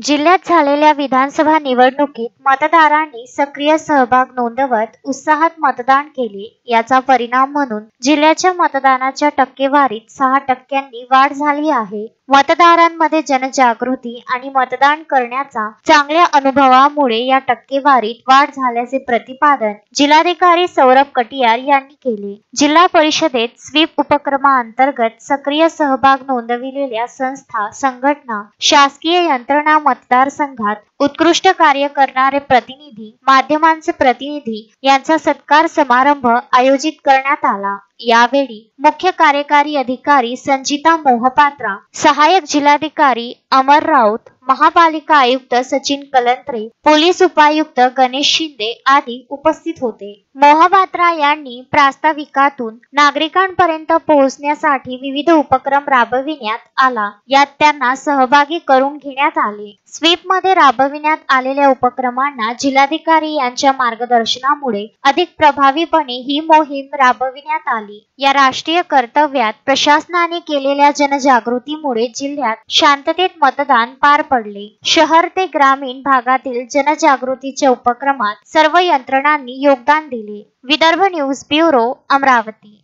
जिल्ह्यात झालेल्या विधानसभा निवडणुकीत मतदारांनी सक्रिय सहभाग नोंदवत उत्साहात मतदान केले। याचा परिणाम म्हणून जिल्ह्याच्या मतदानाच्या टक्केवारीत 6% वाढ झाली आहे। मतदारांमध्ये जनजागृती आणि मतदान करण्याचा चांगल्या अनुभवामुळे या टक्केवारीत वाढ झाल्याचे प्रतिपादन जिल्हाधिकारी सौरभ कटियार यांनी केले। जिल्हा परिषदेत स्वीप उपक्रमाअंतर्गत सक्रिय सहभाग नोंदविलेल्या संस्था, संघटना, शासकीय यंत्रणा, मतदारसंघात उत्कृष्ट कार्य करणारे प्रतिनिधी, माध्यमांचे प्रतिनिधी यांचा सत्कार समारंभ आयोजित करण्यात आला। यावेळी मुख्य कार्यकारी अधिकारी संजिता मोहपात्रा, सहाय्यक जिल्हाधिकारी अमर राऊत, महापालिका आयुक्त सचिन कलंत्रे, पोलीस उपायुक्त गणेश शिंदे आदी उपस्थित होते। मोहपात्रा यांनी प्रास्ताविकातून नागरिकांपर्यंत पोहोचण्यासाठी विविध उपक्रम राबविण्यात आला, यात त्यांना सहभागी करून घेण्यात आले। स्वीप मध्ये राबविण्यात आलेल्या उपक्रमांना जिल्हाधिकारी यांच्या मार्गदर्शनामुळे अधिक प्रभावीपणे ही मोहीम राबविण्यात आली। या राष्ट्रीय कर्तव्यात प्रशासनाने केलेल्या जनजागृतीमुळे जिल्ह्यात शांततेत मतदान पार पडले। शहर ते ग्रामीण भागातील जनजागृतीच्या उपक्रमात सर्व यंत्रणांनी योगदान दिले। Vidarbha news bureau, Amravati.